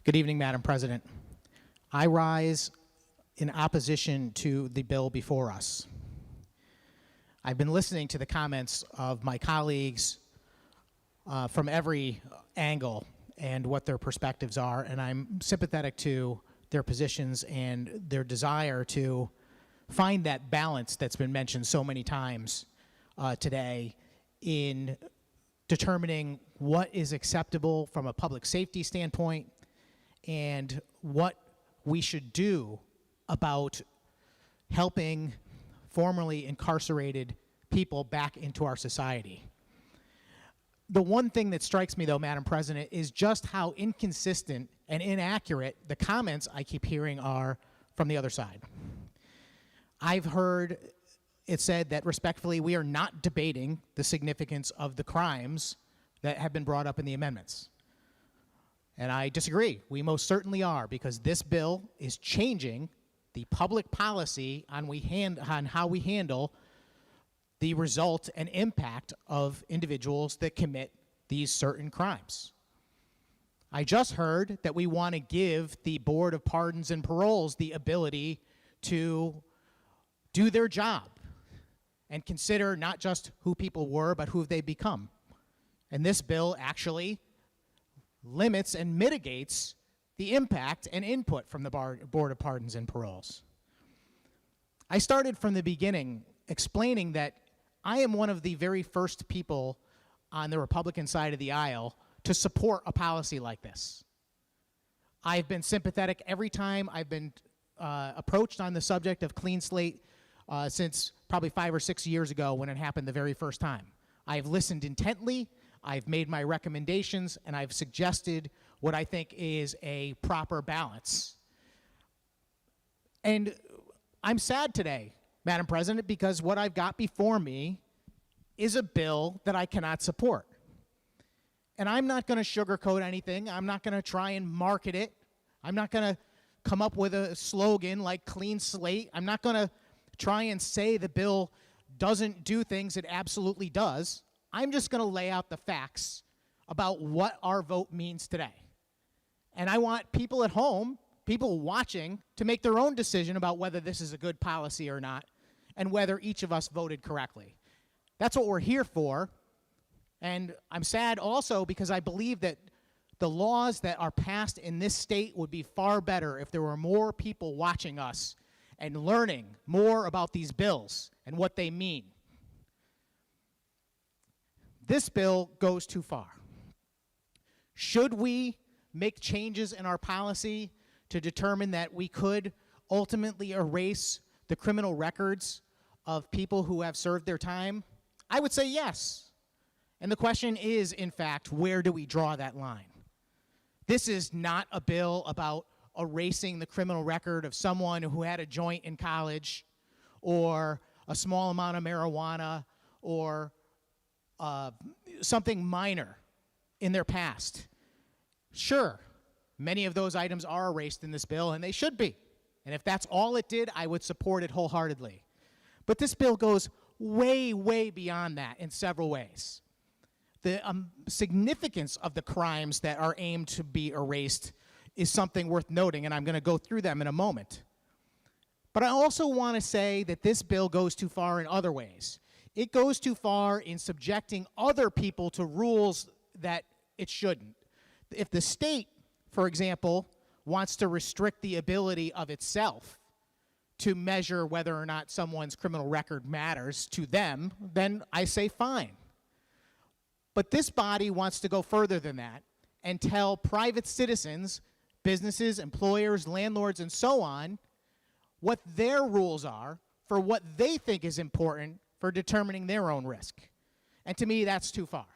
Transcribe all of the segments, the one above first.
Good evening, Madam President. I rise in opposition to the bill before us. I've been listening to the comments of my colleagues from every angle and what their perspectives are, and I'm sympathetic to their positions and their desire to find that balance that's been mentioned so many times today in determining what is acceptable from a public safety standpoint and what we should do about helping formerly incarcerated people back into our society. The one thing that strikes me, though, Madam President, is just how inconsistent and inaccurate the comments I keep hearing are from the other side. I've heard it said that, respectfully, we are not debating the significance of the crimes that have been brought up in the amendments. And I disagree. We most certainly are, because this bill is changing the public policy on how we handle the result and impact of individuals that commit these certain crimes. I just heard that we want to give the Board of Pardons and Paroles the ability to do their job and consider not just who people were, but who they've become. And this bill actually limits and mitigates the impact and input from the Board of Pardons and Paroles. I started from the beginning explaining that I am one of the very first people on the Republican side of the aisle to support a policy like this. I've been sympathetic every time I've been approached on the subject of clean slate since probably 5 or 6 years ago when it happened the very first time. I've listened intently, I've made my recommendations, and I've suggested what I think is a proper balance. And I'm sad today, Madam President, because what I've got before me is a bill that I cannot support. And I'm not going to sugarcoat anything. I'm not going to try and market it. I'm not going to come up with a slogan like clean slate. I'm not going to try and say the bill doesn't do things it absolutely does. I'm just going to lay out the facts about what our vote means today. And I want people at home, people watching, to make their own decision about whether this is a good policy or not and whether each of us voted correctly. That's what we're here for. And I'm sad also because I believe that the laws that are passed in this state would be far better if there were more people watching us and learning more about these bills and what they mean. This bill goes too far. Should we make changes in our policy to determine that we could ultimately erase the criminal records of people who have served their time? I would say yes. And the question is, in fact, where do we draw that line? This is not a bill about erasing the criminal record of someone who had a joint in college or a small amount of marijuana or something minor in their past. Sure, many of those items are erased in this bill, and they should be. And if that's all it did, I would support it wholeheartedly. But this bill goes way, way beyond that in several ways. The significance of the crimes that are aimed to be erased is something worth noting, and I'm going to go through them in a moment. But I also want to say that this bill goes too far in other ways. It goes too far in subjecting other people to rules that it shouldn't. If the state, for example, wants to restrict the ability of itself to measure whether or not someone's criminal record matters to them, then I say fine. But this body wants to go further than that and tell private citizens, businesses, employers, landlords, and so on, what their rules are for what they think is important for determining their own risk. And to me, that's too far.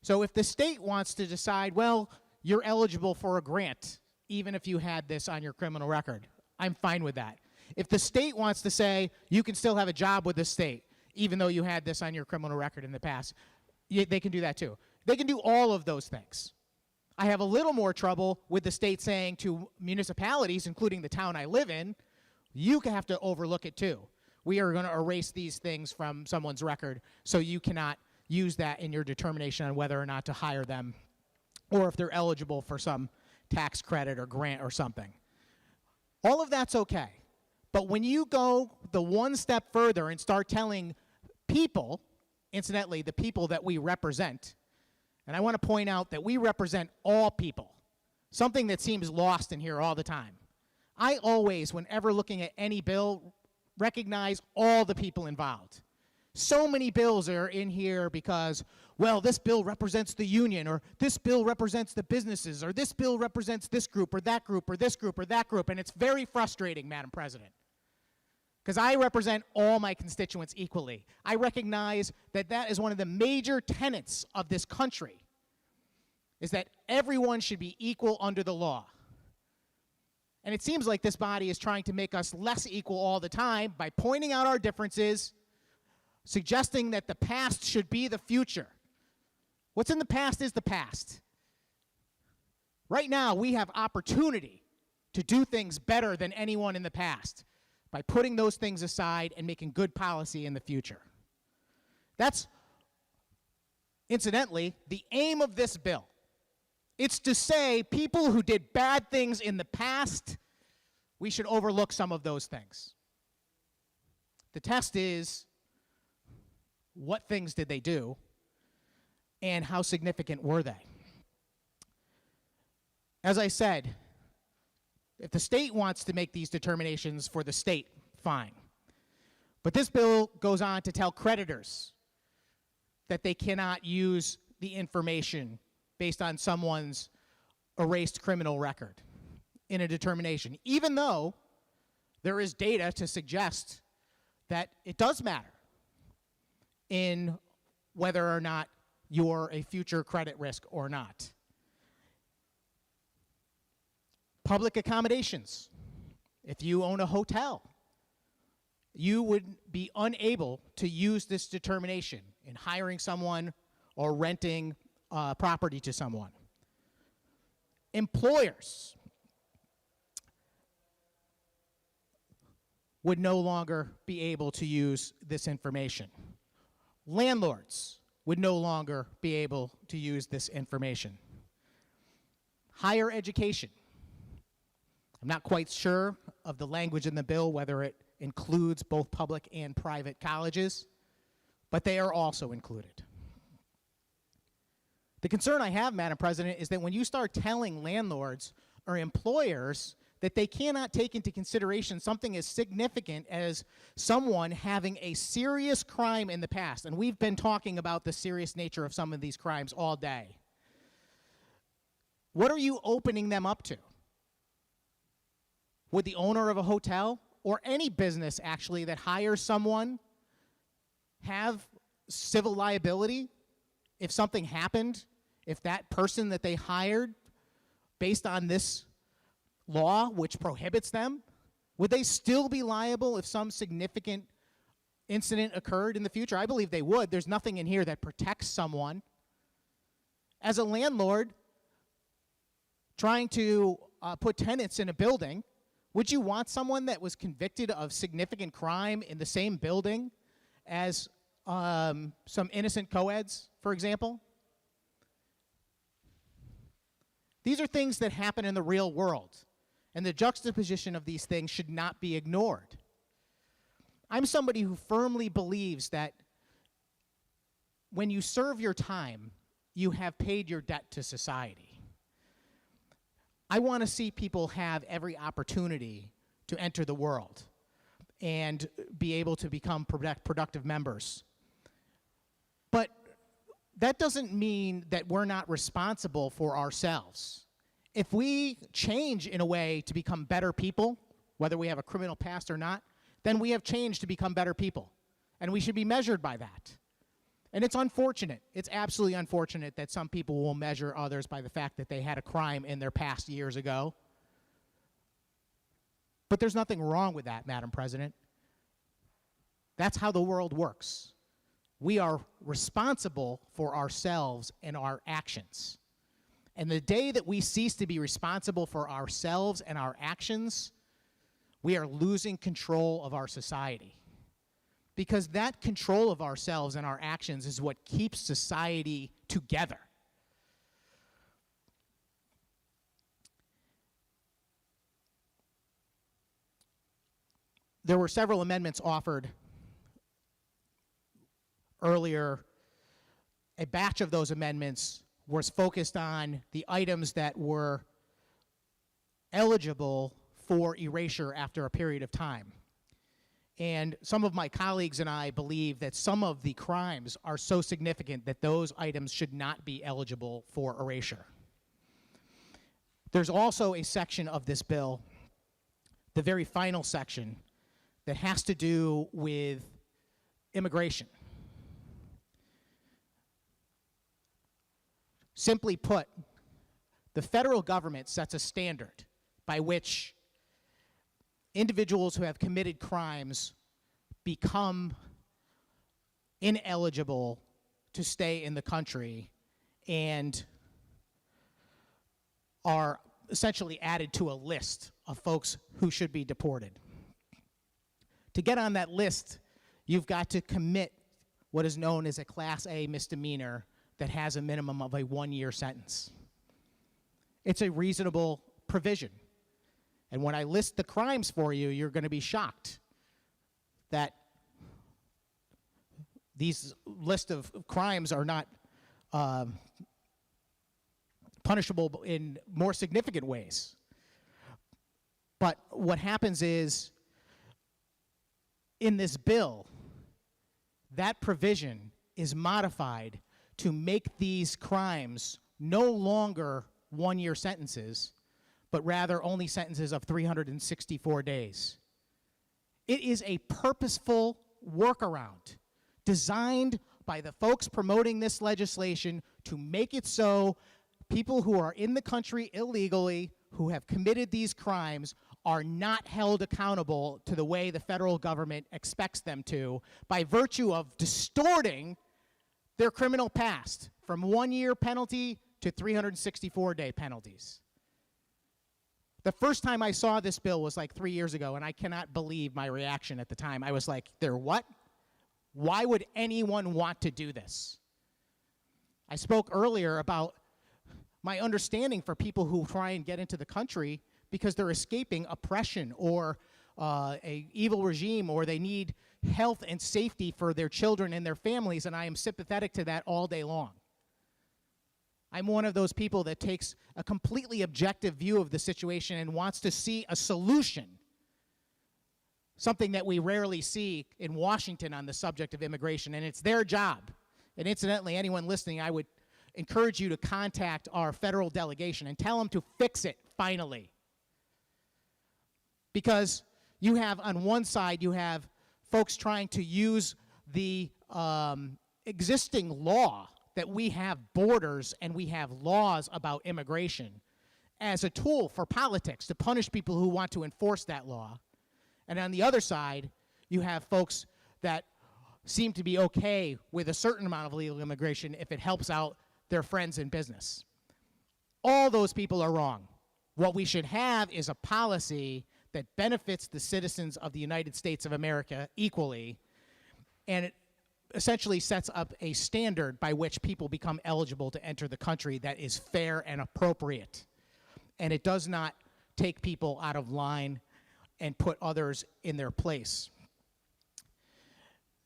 So if the state wants to decide, well, you're eligible for a grant, even if you had this on your criminal record, I'm fine with that. If the state wants to say, you can still have a job with the state, even though you had this on your criminal record in the past, they can do that too. They can do all of those things. I have a little more trouble with the state saying to municipalities, including the town I live in, you have to overlook it too. We are going to erase these things from someone's record, so you cannot use that in your determination on whether or not to hire them or if they're eligible for some tax credit or grant or something. All of that's okay. But when you go the one step further and start telling people, incidentally, the people that we represent, and I want to point out that we represent all people, something that seems lost in here all the time. I always, whenever looking at any bill, recognize all the people involved. So many bills are in here because, well, this bill represents the union, or this bill represents the businesses, or this bill represents this group, or that group, or this group, or that group, and it's very frustrating, Madam President, because I represent all my constituents equally. I recognize that that is one of the major tenets of this country, is that everyone should be equal under the law. And it seems like this body is trying to make us less equal all the time by pointing out our differences, suggesting that the past should be the future. What's in the past is the past. Right now, we have opportunity to do things better than anyone in the past by putting those things aside and making good policy in the future. That's, incidentally, the aim of this bill. It's to say people who did bad things in the past, we should overlook some of those things. The test is, what things did they do, and how significant were they? As I said, if the state wants to make these determinations for the state, fine. But this bill goes on to tell creditors that they cannot use the information based on someone's erased criminal record in a determination, even though there is data to suggest that it does matter in whether or not you're a future credit risk or not. Public accommodations. If you own a hotel, you would be unable to use this determination in hiring someone or renting property to someone. Employers would no longer be able to use this information. Landlords would no longer be able to use this information. Higher education. I'm not quite sure of the language in the bill, whether it includes both public and private colleges, but they are also included. The concern I have, Madam President, is that when you start telling landlords or employers that they cannot take into consideration something as significant as someone having a serious crime in the past, and we've been talking about the serious nature of some of these crimes all day, what are you opening them up to? Would the owner of a hotel or any business actually that hires someone have civil liability if something happened, if that person that they hired, based on this law which prohibits them, would they still be liable if some significant incident occurred in the future? I believe they would. There's nothing in here that protects someone. As a landlord trying to put tenants in a building, would you want someone that was convicted of significant crime in the same building as some innocent co-eds, for example? These are things that happen in the real world, and the juxtaposition of these things should not be ignored. I'm somebody who firmly believes that when you serve your time, you have paid your debt to society. I want to see people have every opportunity to enter the world and be able to become productive members. But that doesn't mean that we're not responsible for ourselves. If we change in a way to become better people, whether we have a criminal past or not, then we have changed to become better people. And we should be measured by that. And it's unfortunate. It's absolutely unfortunate that some people will measure others by the fact that they had a crime in their past years ago. But there's nothing wrong with that, Madam President. That's how the world works. We are responsible for ourselves and our actions. And the day that we cease to be responsible for ourselves and our actions, we are losing control of our society. Because that control of ourselves and our actions is what keeps society together. There were several amendments offered earlier. A batch of those amendments was focused on the items that were eligible for erasure after a period of time. And some of my colleagues and I believe that some of the crimes are so significant that those items should not be eligible for erasure. There's also a section of this bill, the very final section, that has to do with immigration. Simply put, the federal government sets a standard by which individuals who have committed crimes become ineligible to stay in the country and are essentially added to a list of folks who should be deported. To get on that list, you've got to commit what is known as a Class A misdemeanor that has a minimum of a 1-year sentence. It's a reasonable provision. And when I list the crimes for you, you're going to be shocked that these list of crimes are not punishable in more significant ways. But what happens is, in this bill, that provision is modified to make these crimes no longer 1-year sentences, but rather only sentences of 364 days. It is a purposeful workaround designed by the folks promoting this legislation to make it so people who are in the country illegally, who have committed these crimes, are not held accountable to the way the federal government expects them to by virtue of distorting their criminal past from 1-year penalty to 364-day penalties. The first time I saw this bill was like 3 years ago, and I cannot believe my reaction at the time. I was like, they're what? Why would anyone want to do this? I spoke earlier about my understanding for people who try and get into the country because they're escaping oppression or a evil regime, or they need health and safety for their children and their families, and I am sympathetic to that all day long. I'm one of those people that takes a completely objective view of the situation and wants to see a solution, something that we rarely see in Washington on the subject of immigration, and it's their job. And incidentally, anyone listening, I would encourage you to contact our federal delegation and tell them to fix it finally. Because you have, on one side, you have folks trying to use the existing law that we have borders and we have laws about immigration as a tool for politics to punish people who want to enforce that law. And on the other side, you have folks that seem to be okay with a certain amount of illegal immigration if it helps out their friends in business. All those people are wrong. What we should have is a policy that benefits the citizens of the United States of America equally, and it essentially sets up a standard by which people become eligible to enter the country that is fair and appropriate. And it does not take people out of line and put others in their place.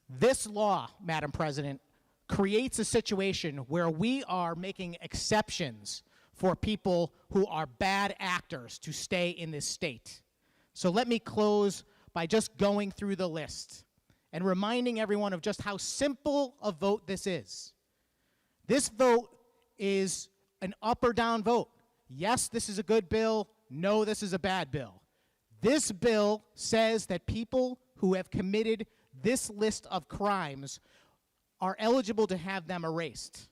This law, Madam President, creates a situation where we are making exceptions for people who are bad actors to stay in this state. So let me close by just going through the list and reminding everyone of just how simple a vote this is. This vote is an up or down vote. Yes, this is a good bill. No, this is a bad bill. This bill says that people who have committed this list of crimes are eligible to have them erased.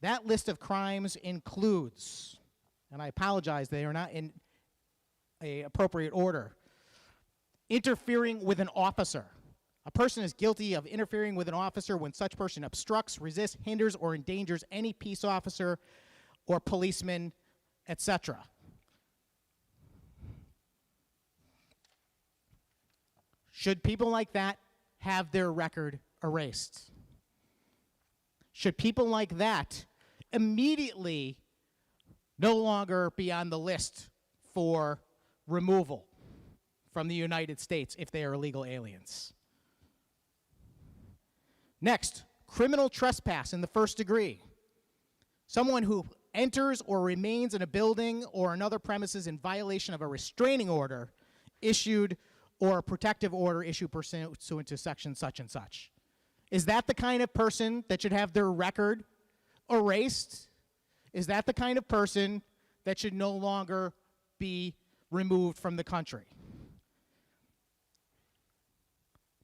That list of crimes includes, and I apologize, they are not in an appropriate order, interfering with an officer. A person is guilty of interfering with an officer when such person obstructs, resists, hinders, or endangers any peace officer or policeman, etc. Should people like that have their record erased? Should people like that immediately no longer be on the list for removal from the United States if they are illegal aliens. Next, criminal trespass in the first degree. Someone who enters or remains in a building or another premises in violation of a restraining order issued or a protective order issued pursuant to section such and such. Is that the kind of person that should have their record erased? Is that the kind of person that should no longer be removed from the country?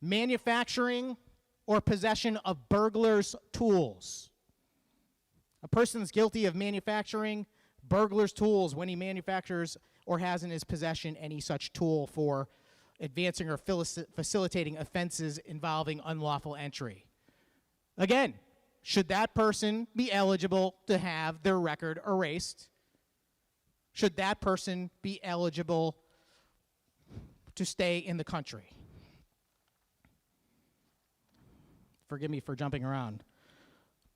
Manufacturing or possession of burglars' tools. A person is guilty of manufacturing burglars' tools when he manufactures or has in his possession any such tool for advancing or facilitating offenses involving unlawful entry. Again, should that person be eligible to have their record erased? Should that person be eligible to stay in the country? Forgive me for jumping around.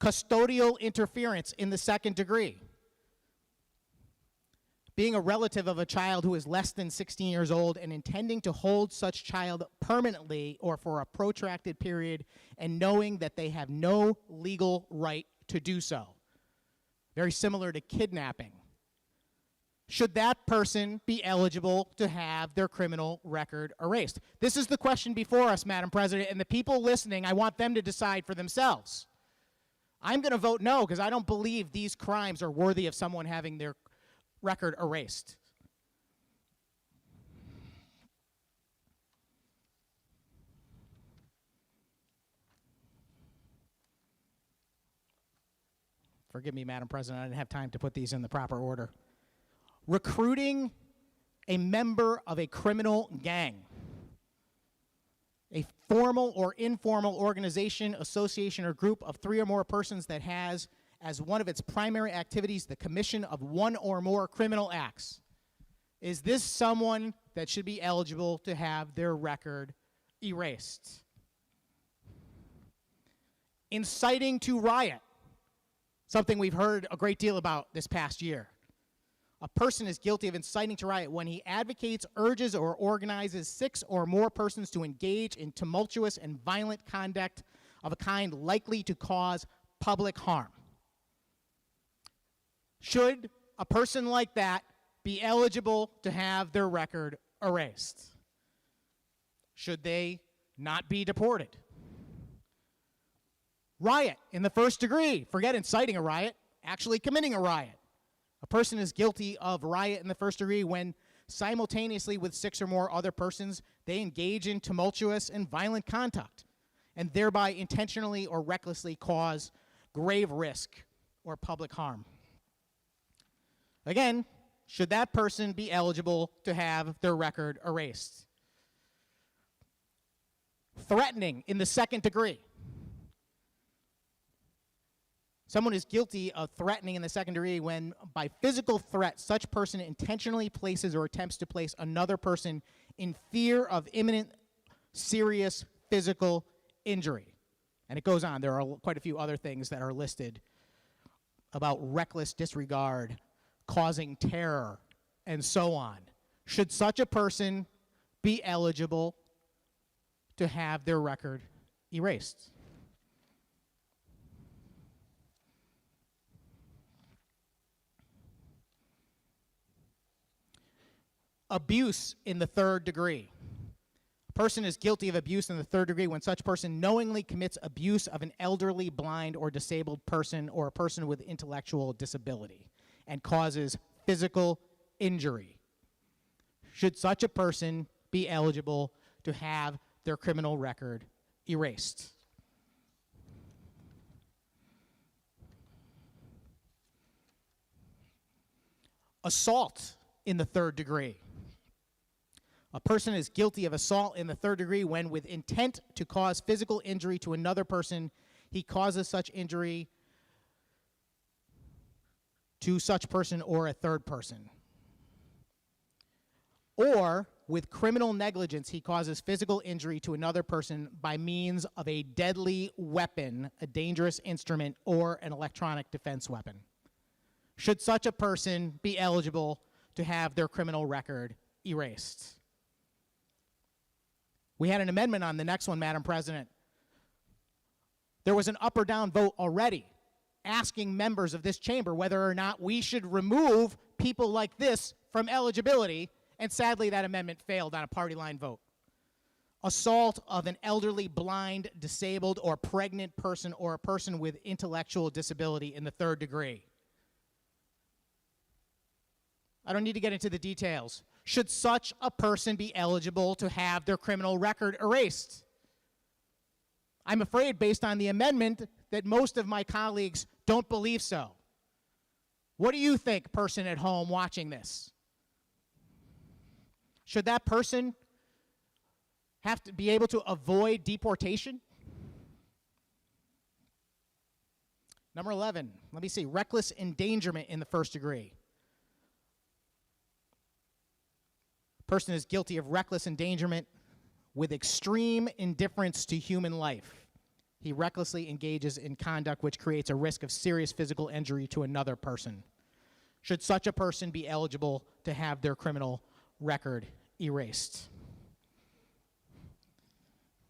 Custodial interference in the second degree. Being a relative of a child who is less than 16 years old and intending to hold such child permanently or for a protracted period and knowing that they have no legal right to do so. Very similar to kidnapping. Should that person be eligible to have their criminal record erased? This is the question before us, Madam President, and the people listening, I want them to decide for themselves. I'm going to vote no because I don't believe these crimes are worthy of someone having their record erased. Forgive me, Madam President, I didn't have time to put these in the proper order. Recruiting a member of a criminal gang. A formal or informal organization, association, or group of 3 or more persons that has as one of its primary activities the commission of 1 or more criminal acts. Is this someone that should be eligible to have their record erased? Inciting to riot, something we've heard a great deal about this past year. A person is guilty of inciting to riot when he advocates, urges, or organizes 6 or more persons to engage in tumultuous and violent conduct of a kind likely to cause public harm. Should a person like that be eligible to have their record erased? Should they not be deported? Riot in the first degree. Forget inciting a riot, actually committing a riot. A person is guilty of riot in the first degree when simultaneously with 6 or more other persons, they engage in tumultuous and violent conduct and thereby intentionally or recklessly cause grave risk or public harm. Again, should that person be eligible to have their record erased? Threatening in the second degree. Someone is guilty of threatening in the second degree when, by physical threat, such person intentionally places or attempts to place another person in fear of imminent, serious physical injury. And it goes on. There are quite a few other things that are listed about reckless disregard, causing terror, and so on. Should such a person be eligible to have their record erased? Abuse in the third degree. A person is guilty of abuse in the third degree when such person knowingly commits abuse of an elderly, blind, or disabled person or a person with intellectual disability and causes physical injury. Should such a person be eligible to have their criminal record erased? Assault in the third degree. A person is guilty of assault in the third degree when, with intent to cause physical injury to another person, he causes such injury to such person or a third person. Or, with criminal negligence, he causes physical injury to another person by means of a deadly weapon, a dangerous instrument, or an electronic defense weapon. Should such a person be eligible to have their criminal record erased? We had an amendment on the next one, Madam President. There was an up or down vote already asking members of this chamber whether or not we should remove people like this from eligibility, and sadly that amendment failed on a party line vote. Assault of an elderly, blind, disabled, or pregnant person or a person with intellectual disability in the third degree. I don't need to get into the details. Should such a person be eligible to have their criminal record erased? I'm afraid, based on the amendment, that most of my colleagues don't believe so. What do you think, person at home watching this? Should that person have to be able to avoid deportation? Number 11, let me see, reckless endangerment in the first degree. Person is guilty of reckless endangerment with extreme indifference to human life. He recklessly engages in conduct which creates a risk of serious physical injury to another person. Should such a person be eligible to have their criminal record erased?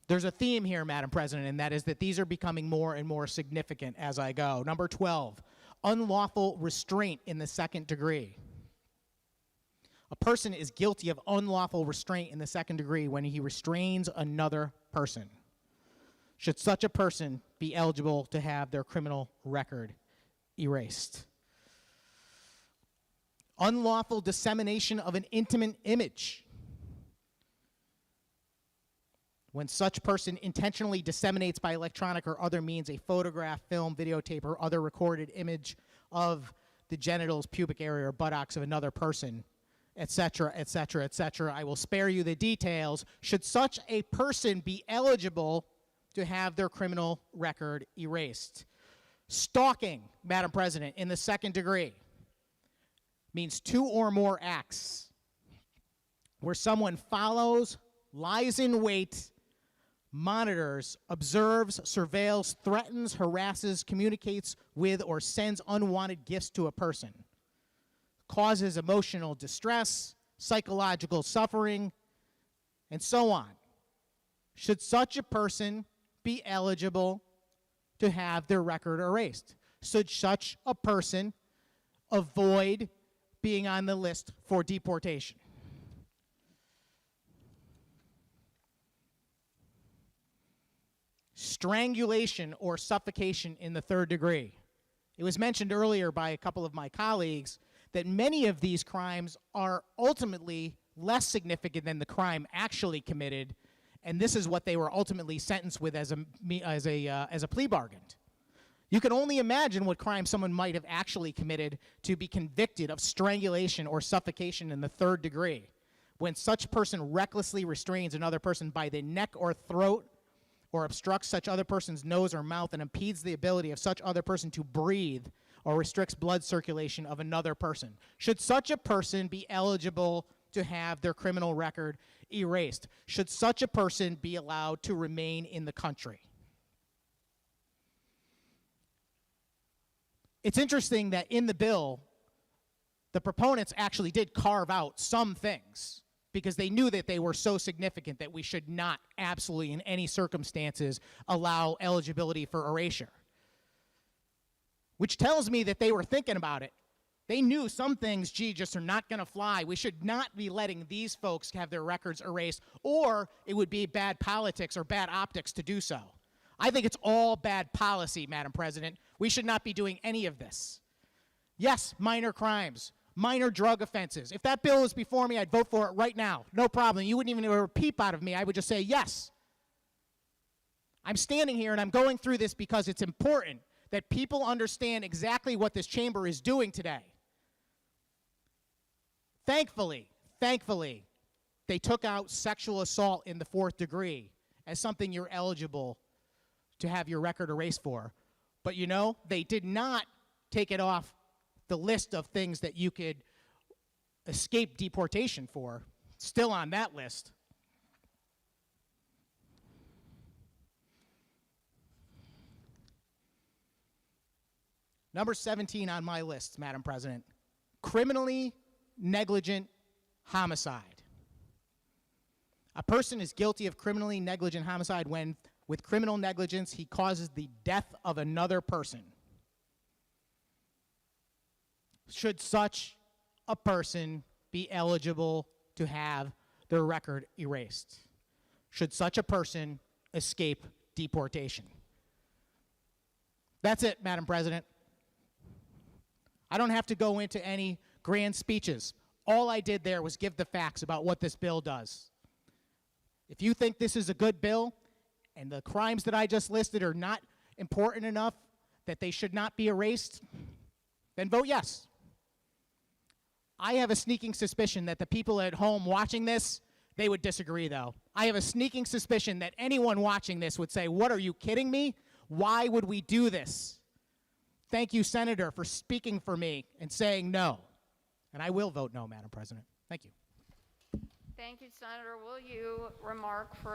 There's a theme here, Madam President, and that is that these are becoming more and more significant as I go. Number 12, unlawful restraint in the second degree. A person is guilty of unlawful restraint in the second degree when he restrains another person. Should such a person be eligible to have their criminal record erased? Unlawful dissemination of an intimate image. When such person intentionally disseminates by electronic or other means a photograph, film, videotape, or other recorded image of the genitals, pubic area, or buttocks of another person, etc., etc., etc. I will spare you the details. Should such a person be eligible to have their criminal record erased? Stalking, Madam President, in the second degree means 2 or more acts where someone follows, lies in wait, monitors, observes, surveils, threatens, harasses, communicates with, or sends unwanted gifts to a person, causes emotional distress, psychological suffering, and so on. Should such a person be eligible to have their record erased? Should such a person avoid being on the list for deportation? Strangulation or suffocation in the third degree. It was mentioned earlier by a couple of my colleagues that many of these crimes are ultimately less significant than the crime actually committed, and this is what they were ultimately sentenced with as a plea bargain. You can only imagine what crime someone might have actually committed to be convicted of strangulation or suffocation in the third degree, when such person recklessly restrains another person by the neck or throat, or obstructs such other person's nose or mouth and impedes the ability of such other person to breathe, or restricts blood circulation of another person. Should such a person be eligible to have their criminal record erased? Should such a person be allowed to remain in the country? It's interesting that in the bill, the proponents actually did carve out some things because they knew that they were so significant that we should not absolutely in any circumstances allow eligibility for erasure. Which tells me that they were thinking about it. They knew some things, just are not going to fly. We should not be letting these folks have their records erased, or it would be bad politics or bad optics to do so. I think it's all bad policy, Madam President. We should not be doing any of this. Yes, minor crimes, minor drug offenses. If that bill was before me, I'd vote for it right now. No problem. You wouldn't even hear a peep out of me. I would just say yes. I'm standing here and I'm going through this because it's important that people understand exactly what this chamber is doing today. Thankfully, they took out sexual assault in the fourth degree as something you're eligible to have your record erased for. But you know, they did not take it off the list of things that you could escape deportation for. Still on that list. Number 17 on my list, Madam President, criminally negligent homicide. A person is guilty of criminally negligent homicide when, with criminal negligence, he causes the death of another person. Should such a person be eligible to have their record erased? Should such a person escape deportation? That's it, Madam President. I don't have to go into any grand speeches. All I did there was give the facts about what this bill does. If you think this is a good bill and the crimes that I just listed are not important enough that they should not be erased, then vote yes. I have a sneaking suspicion that the people at home watching this, they would disagree, though. I have a sneaking suspicion that anyone watching this would say, "What, are you kidding me? Why would we do this?" Thank you, Senator, for speaking for me and saying no. And I will vote no, Madam President. Thank you. Thank you, Senator. Will you remark for